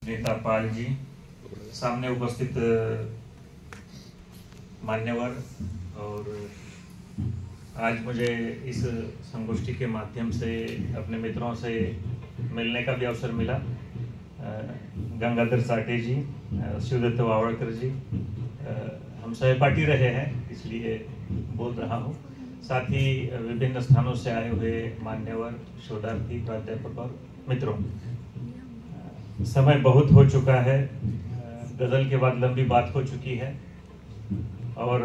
नेता पाल जी, सामने उपस्थित मान्यवर, और आज मुझे इस संगोष्ठी के माध्यम से अपने मित्रों से मिलने का भी अवसर मिला। गंगाधर साठे जी, शिवदत्त वावड़कर जी, हम सहपाठी रहे हैं इसलिए बोल रहा हूँ। साथ ही विभिन्न स्थानों से आए हुए मान्यवर, शोधार्थी, प्राध्यापक और मित्रों, समय बहुत हो चुका है। गजल के बाद लंबी बात हो चुकी है और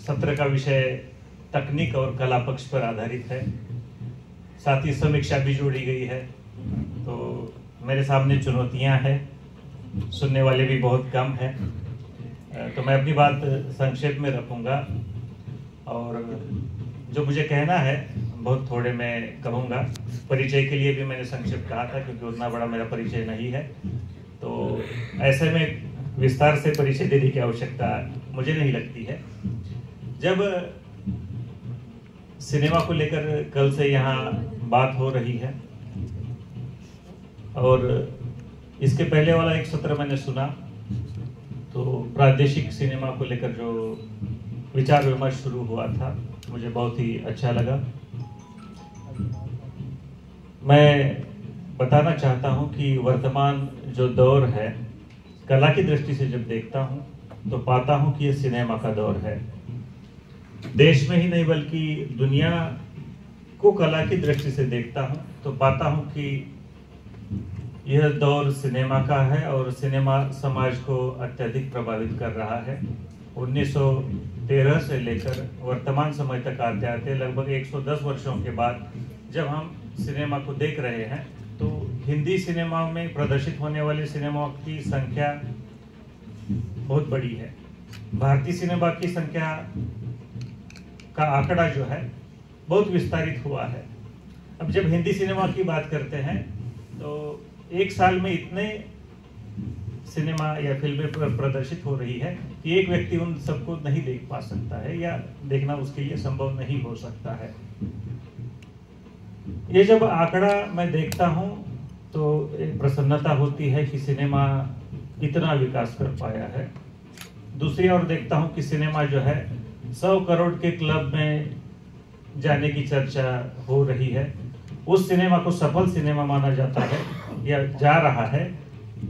सत्र का विषय तकनीक और कला पक्ष पर आधारित है। साथ ही समीक्षा भी जोड़ी गई है। तो मेरे सामने चुनौतियां हैं, सुनने वाले भी बहुत कम हैं, तो मैं अपनी बात संक्षेप में रखूंगा और जो मुझे कहना है बहुत थोड़े मैं कहूँगा। परिचय के लिए भी मैंने संक्षेप कहा था क्योंकि उतना बड़ा मेरा परिचय नहीं है, तो ऐसे में विस्तार से परिचय देने की आवश्यकता मुझे नहीं लगती है। जब सिनेमा को लेकर कल से यहाँ बात हो रही है और इसके पहले वाला एक सत्र मैंने सुना, तो प्रादेशिक सिनेमा को लेकर जो विचार विमर्श शुरू हुआ था मुझे बहुत ही अच्छा लगा। मैं बताना चाहता हूं कि वर्तमान जो दौर है, कला की दृष्टि से जब देखता हूं तो पाता हूं कि यह सिनेमा का दौर है। देश में ही नहीं बल्कि दुनिया को कला की दृष्टि से देखता हूं तो पाता हूं कि यह दौर सिनेमा का है और सिनेमा समाज को अत्यधिक प्रभावित कर रहा है। 1913 से लेकर वर्तमान समय तक आते आते लगभग 110 वर्षों के बाद जब हम सिनेमा को देख रहे हैं तो हिंदी सिनेमा में प्रदर्शित होने वाले सिनेमा की संख्या बहुत बड़ी है। भारतीय सिनेमा की संख्या का आंकड़ा जो है बहुत विस्तारित हुआ है। अब जब हिंदी सिनेमा की बात करते हैं तो एक साल में इतने सिनेमा या फिल्में प्रदर्शित हो रही है कि एक व्यक्ति उन सबको नहीं देख पा सकता है या देखना उसके लिए संभव नहीं हो सकता है। ये जब आंकड़ा मैं देखता हूं तो एक प्रसन्नता होती है कि सिनेमा इतना विकास कर पाया है। दूसरी ओर देखता हूं कि सिनेमा जो है 100 करोड़ के क्लब में जाने की चर्चा हो रही है। उस सिनेमा को सफल सिनेमा माना जाता है या जा रहा है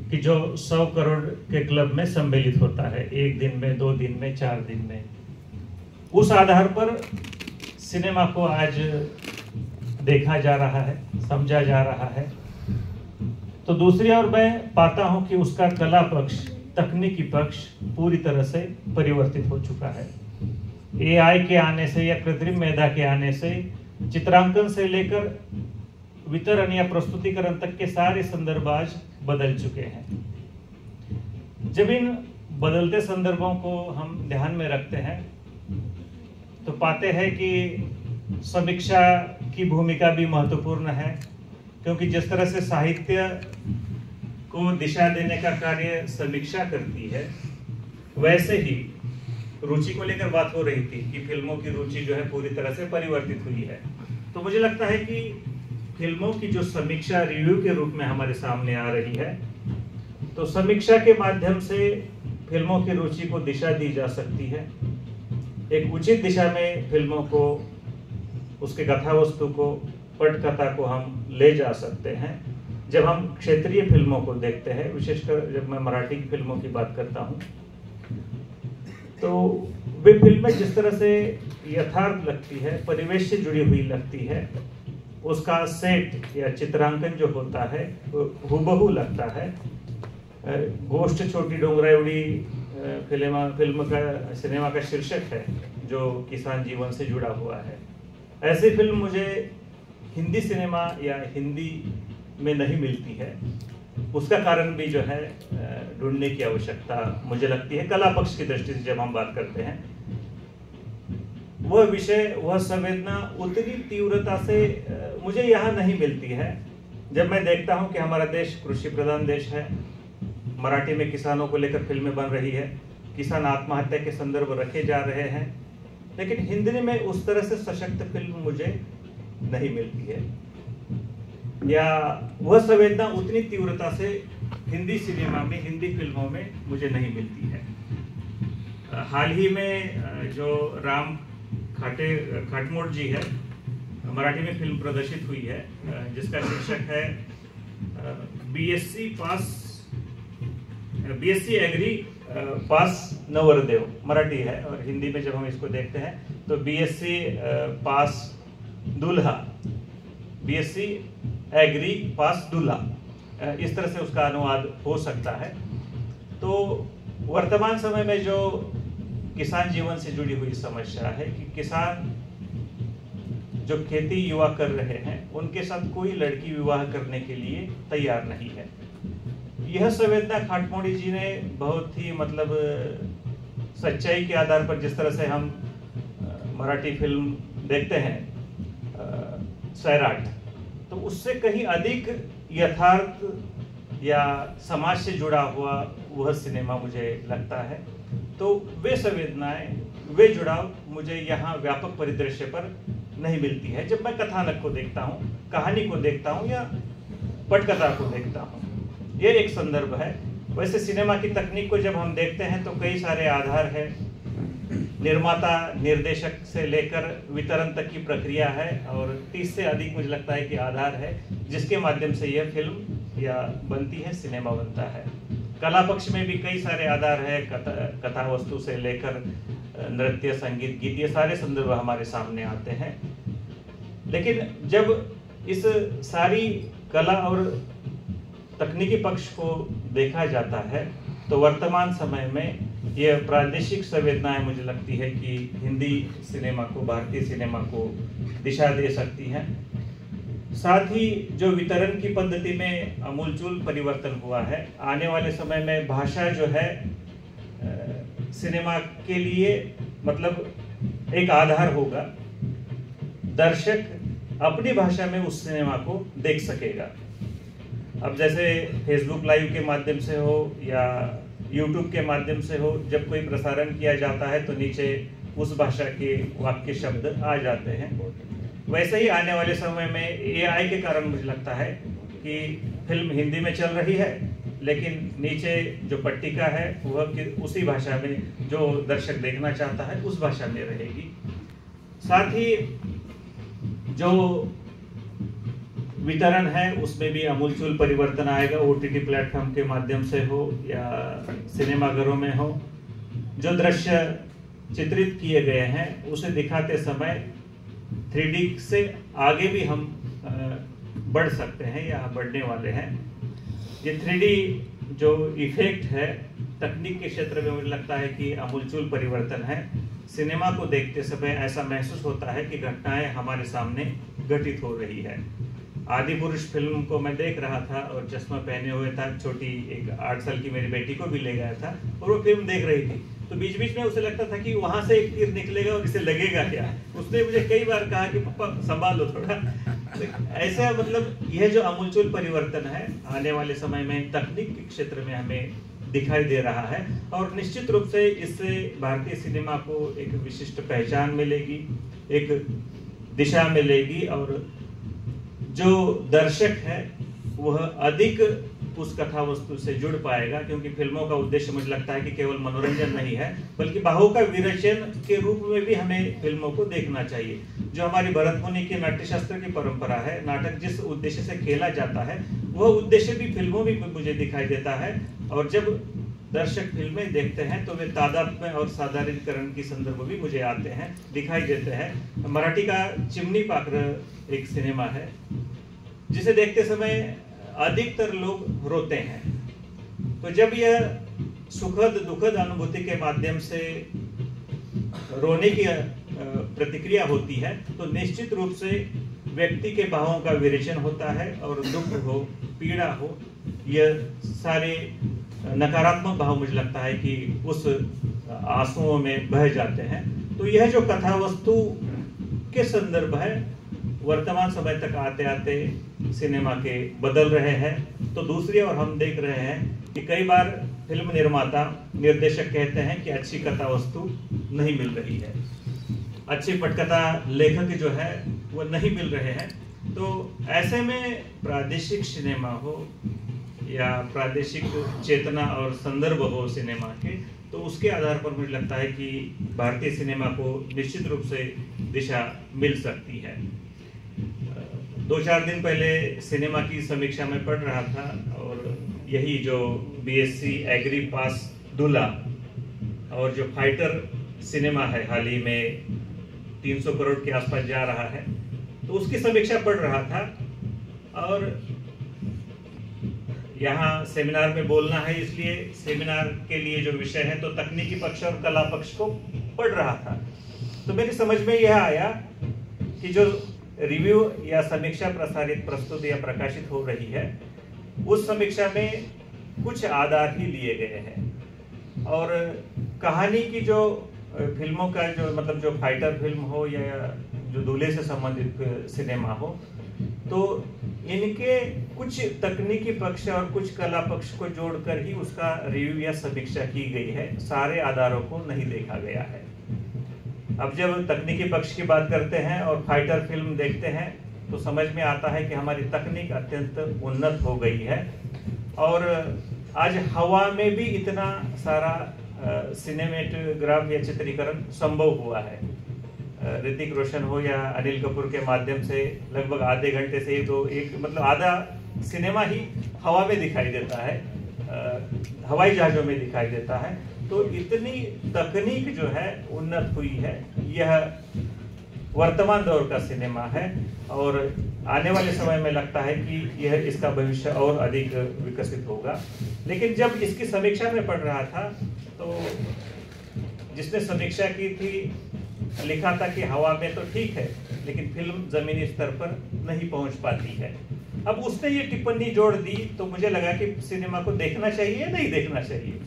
कि जो 100 करोड़ के क्लब में सम्मिलित होता है, एक दिन में, 2 दिन में, 4 दिन में। उस आधार पर सिनेमा को आज देखा जा रहा है, समझा जा रहा है। तो दूसरी ओर मैं पाता हूं कि उसका कला पक्ष, तकनीकी पक्ष पूरी तरह से परिवर्तित हो चुका है। AI के आने से या कृत्रिम मेधा के आने से चित्रांकन से लेकर वितरण या प्रस्तुतिकरण तक के सारे संदर्भ आज बदल चुके हैं। जब इन बदलते संदर्भों को हम ध्यान में रखते हैं तो पाते हैं कि समीक्षा की भूमिका भी महत्वपूर्ण है, क्योंकि जिस तरह से साहित्य को दिशा देने का कार्य समीक्षा करती है, वैसे ही रुचि को लेकर बात हो रही थी कि फिल्मों की रुचि जो है पूरी तरह से परिवर्तित हुई है। तो मुझे लगता है कि फिल्मों की जो समीक्षा रिव्यू के रूप में हमारे सामने आ रही है, तो समीक्षा के माध्यम से फिल्मों की रुचि को दिशा दी जा सकती है। एक उचित दिशा में फिल्मों को, उसके कथा वस्तु को, पटकथा को हम ले जा सकते हैं। जब हम क्षेत्रीय फिल्मों को देखते हैं, विशेषकर जब मैं मराठी की फिल्मों की बात करता हूँ, तो वे फिल्में जिस तरह से यथार्थ लगती है, परिवेश से जुड़ी हुई लगती है, उसका सेट या चित्रांकन जो होता है वो हूबहू लगता है। गोष्ट छोटी डोंगरावड़ी फिल्म का, सिनेमा का शीर्षक है जो किसान जीवन से जुड़ा हुआ है। ऐसी फिल्म मुझे हिंदी सिनेमा या हिंदी में नहीं मिलती है। उसका कारण भी जो है ढूंढने की आवश्यकता मुझे लगती है। कला पक्ष की दृष्टि से जब हम बात करते हैं, वह विषय, वह संवेदना उतनी तीव्रता से मुझे यहाँ नहीं मिलती है। जब मैं देखता हूँ कि हमारा देश कृषि प्रधान देश है, मराठी में किसानों को लेकर फिल्में बन रही है, किसान आत्महत्या के संदर्भ रखे जा रहे हैं, लेकिन हिंदी में उस तरह से सशक्त फिल्म मुझे नहीं मिलती है, या वह संवेदना उतनी तीव्रता से हिंदी सिनेमा में, हिंदी फिल्मों में मुझे नहीं मिलती है। हाल ही में जो राम खाटमोड़ जी है, मराठी में फिल्म प्रदर्शित हुई है, जिसका शीर्षक है बीएससी एग्री पास नवरदेव, मराठी है, और हिंदी में जब हम इसको देखते हैं तो बीएससी पास दूल्हा, बीएससी एग्री पास दूल्हा, इस तरह से उसका अनुवाद हो सकता है। तो वर्तमान समय में जो किसान जीवन से जुड़ी हुई समस्या है कि किसान जो खेती युवा कर रहे हैं उनके साथ कोई लड़की विवाह करने के लिए तैयार नहीं है। यह संवेदना खाटमोड़ी जी ने बहुत ही मतलब सच्चाई के आधार पर, जिस तरह से हम मराठी फिल्म देखते हैं सैराट, तो उससे कहीं अधिक यथार्थ या समाज से जुड़ा हुआ वह सिनेमा मुझे लगता है। तो वे संवेदनाएं, वे जुड़ाव मुझे यहाँ व्यापक परिदृश्य पर नहीं मिलती है। जब मैं कथानक को देखता हूँ, कहानी को देखता हूँ या पटकथा को देखता हूँ, ये एक संदर्भ है। वैसे सिनेमा की तकनीक को जब हम देखते हैं तो कई सारे आधार है, निर्माता निर्देशक से लेकर वितरण तक की प्रक्रिया है, और 30 से अधिक मुझे लगता है कि आधार है जिसके माध्यम से यह फिल्म या बनती है, सिनेमा बनता है। कला पक्ष में भी कई सारे आधार है, कथा वस्तु से लेकर नृत्य, संगीत, गीत, ये सारे संदर्भ हमारे सामने आते हैं। लेकिन जब इस सारी कला और तकनीकी पक्ष को देखा जाता है तो वर्तमान समय में यह प्रादेशिक संवेदनाएं मुझे लगती है कि हिंदी सिनेमा को, भारतीय सिनेमा को दिशा दे सकती हैं। साथ ही जो वितरण की पद्धति में आमूलचूल परिवर्तन हुआ है, आने वाले समय में भाषा जो है सिनेमा के लिए मतलब एक आधार होगा। दर्शक अपनी भाषा में उस सिनेमा को देख सकेगा। अब जैसे फेसबुक लाइव के माध्यम से हो या यूट्यूब के माध्यम से हो, जब कोई प्रसारण किया जाता है तो नीचे उस भाषा के वाक्य शब्द आ जाते हैं। वैसे ही आने वाले समय में एआई के कारण मुझे लगता है कि फिल्म हिंदी में चल रही है, लेकिन नीचे जो पट्टिका है वह उसी भाषा में जो दर्शक देखना चाहता है उस भाषा में रहेगी। साथ ही जो वितरण है उसमें भी आमूलचूल परिवर्तन आएगा। ओटीटी प्लेटफॉर्म के माध्यम से हो या सिनेमाघरों में हो, जो दृश्य चित्रित किए गए हैं उसे दिखाते समय 3D से आगे भी हम बढ़ सकते हैं या बढ़ने वाले हैं। ये 3D जो इफेक्ट है तकनीक के क्षेत्र में मुझे लगता है कि आमूलचूल परिवर्तन है। सिनेमा को देखते समय ऐसा महसूस होता है कि घटनाएं हमारे सामने घटित हो रही है। आदि पुरुष फिल्म को मैं देख रहा था और चश्मा पहने हुए था, छोटी एक 8 साल की मेरी बेटी को भी ले गया था और वो फिल्म देख रही थी, तो बीच बीच में उसे लगता था कि वहां से एक तीर निकलेगा और इसे लगेगा क्या। उसने मुझे कई बार कहा कि पापा संभाल लो थोड़ा। ऐसा मतलब यह जो आमूलचूल परिवर्तन है आने वाले समय में तकनीक के क्षेत्र में हमें दिखाई दे रहा है, और निश्चित रूप से इससे भारतीय सिनेमा को एक विशिष्ट पहचान मिलेगी, एक दिशा मिलेगी, और जो दर्शक है वह अधिक उस कथा वस्तु से जुड़ पाएगा, क्योंकि फिल्मों का उद्देश्य मुझे लगता है कि केवल मनोरंजन नहीं है बल्कि बाहों का विरेचन के रूप में भी हमें फिल्मों को देखना चाहिए। जो हमारी भरत मुनि की नाट्यशास्त्र की परंपरा है, नाटक जिस उद्देश्य से खेला जाता है वह उद्देश्य भी फिल्मों में मुझे दिखाई देता है। और जब दर्शक फिल्में देखते हैं तो वे तादात्म्य और साधारणीकरण की संदर्भ भी मुझे आते हैं, दिखाई देते हैं। मराठी का चिमनी पाखर एक सिनेमा है जिसे देखते समय अधिकतर लोग रोते हैं। तो जब यह सुखद दुखद अनुभूति के माध्यम से रोने की प्रतिक्रिया होती है तो निश्चित रूप से व्यक्ति के भावों का विरेचन होता है, और दुख हो, पीड़ा हो, यह सारे नकारात्मक भाव मुझे लगता है कि उस आंसुओं में बह जाते हैं। तो यह जो कथा वस्तु के संदर्भ है वर्तमान समय तक आते आते सिनेमा के बदल रहे हैं। तो दूसरी ओर हम देख रहे हैं कि कई बार फिल्म निर्माता निर्देशक कहते हैं कि अच्छी कथा वस्तु नहीं मिल रही है, अच्छी पटकथा लेखक जो है वो नहीं मिल रहे हैं। तो ऐसे में प्रादेशिक सिनेमा हो या प्रादेशिक चेतना और संदर्भ हो सिनेमा के, तो उसके आधार पर मुझे लगता है कि भारतीय सिनेमा को निश्चित रूप से दिशा मिल सकती है। 2-4 दिन पहले सिनेमा की समीक्षा में पढ़ रहा था और यही जो बीएससी एग्री पास दूल्हा और जो फाइटर सिनेमा है हाल ही में 300 करोड़ के आसपास जा रहा है, तो उसकी समीक्षा पढ़ रहा था और यहाँ सेमिनार में बोलना है, इसलिए सेमिनार के लिए जो विषय है तो तकनीकी पक्ष और कला पक्ष को पढ़ रहा था। तो मेरी समझ में यह आया कि जो रिव्यू या समीक्षा प्रस्तुत या प्रकाशित हो रही है, उस समीक्षा में कुछ आधार ही लिए गए हैं और कहानी की जो फिल्मों का जो मतलब जो फाइटर फिल्म हो या जो दूल्हे से संबंधित सिनेमा हो, तो इनके कुछ तकनीकी पक्ष और कुछ कला पक्ष को जोड़कर ही उसका रिव्यू या समीक्षा की गई है, सारे आधारों को नहीं देखा गया है। अब जब तकनीकी पक्ष की बात करते हैं और फाइटर फिल्म देखते हैं तो समझ में आता है कि हमारी तकनीक अत्यंत उन्नत हो गई है और आज हवा में भी इतना सारा सिनेमेटोग्राफ या चित्रीकरण संभव हुआ है। ऋतिक रोशन हो या अनिल कपूर के माध्यम से लगभग आधे घंटे से एक मतलब आधा सिनेमा ही हवा में दिखाई देता है, हवाई जहाजों में दिखाई देता है। तो इतनी तकनीक जो है उन्नत हुई है, यह वर्तमान दौर का सिनेमा है और आने वाले समय में लगता है कि यह इसका भविष्य और अधिक विकसित होगा। लेकिन जब इसकी समीक्षा में पढ़ रहा था तो जिसने समीक्षा की थी लिखा था कि हवा में तो ठीक है लेकिन फिल्म जमीनी स्तर पर नहीं पहुंच पाती है। अब उसने ये टिप्पणी जोड़ दी तो मुझे लगा कि सिनेमा को देखना चाहिए या नहीं देखना चाहिए।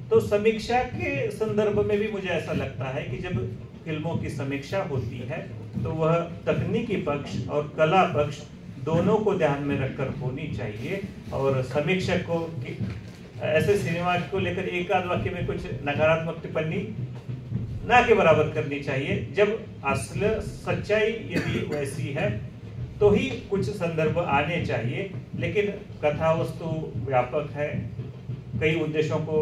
तो समीक्षा के संदर्भ में भी मुझे ऐसा लगता है कि जब फिल्मों की समीक्षा होती है तो वह तकनीकी पक्ष और कला पक्ष दोनों को ध्यान में रखकर होनी चाहिए और समीक्षक को ऐसे सिनेमा को लेकर एक आध वाक्य में कुछ नकारात्मक टिप्पणी ना के बराबर करनी चाहिए। जब असल सच्चाई यदि वैसी है तो ही कुछ संदर्भ आने चाहिए, लेकिन कथा वस्तु व्यापक है, कई उद्देश्यों को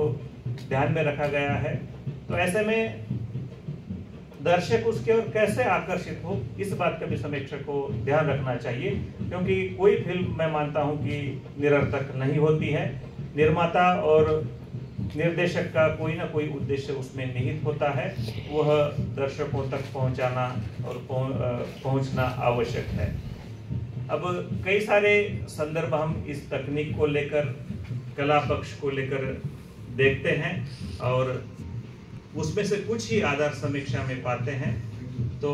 ध्यान में रखा गया है, तो ऐसे में दर्शक उसके ओर कैसे आकर्षित हो इस बात का भी समीक्षक को ध्यान रखना चाहिए। क्योंकि कोई फिल्म मैं मानता हूं कि निरर्थक नहीं होती है, निर्माता और निर्देशक का कोई ना कोई उद्देश्य उसमें निहित होता है, वह दर्शकों तक पहुंचाना और पहुंचना आवश्यक है। अब कई सारे संदर्भ हम इस तकनीक को लेकर, कला पक्ष को लेकर देखते हैं और उसमें से कुछ ही आधार समीक्षा में पाते हैं। तो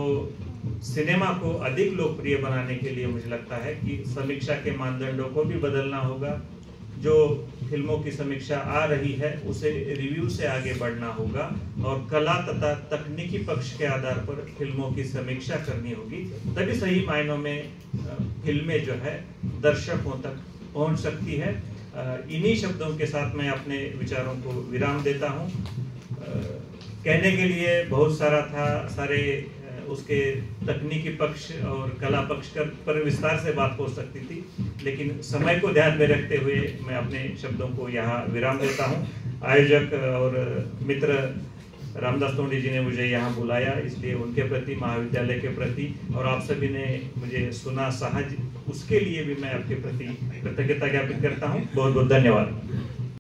सिनेमा को अधिक लोकप्रिय बनाने के लिए मुझे लगता है कि समीक्षा के मानदंडों को भी बदलना होगा। जो फिल्मों की समीक्षा आ रही है उसे रिव्यू से आगे बढ़ना होगा और कला तथा तकनीकी पक्ष के आधार पर फिल्मों की समीक्षा करनी होगी, तभी सही मायनों में फिल्में जो है दर्शकों तक पहुंच सकती है। इन्हीं शब्दों के साथ मैं अपने विचारों को विराम देता हूं। कहने के लिए बहुत सारा था, सारे उसके तकनीकी पक्ष और कला पक्ष पर विस्तार से बात हो सकती थी, लेकिन समय को ध्यान में रखते हुए मैं अपने शब्दों को यहाँ विराम देता हूँ। आयोजक और मित्र रामदास तोंडी जी ने मुझे यहाँ बुलाया, इसलिए उनके प्रति, महाविद्यालय के प्रति और आप सभी ने मुझे सुना सहज, उसके लिए भी मैं आपके प्रति कृतज्ञता ज्ञापित करता हूँ। बहुत बहुत धन्यवाद।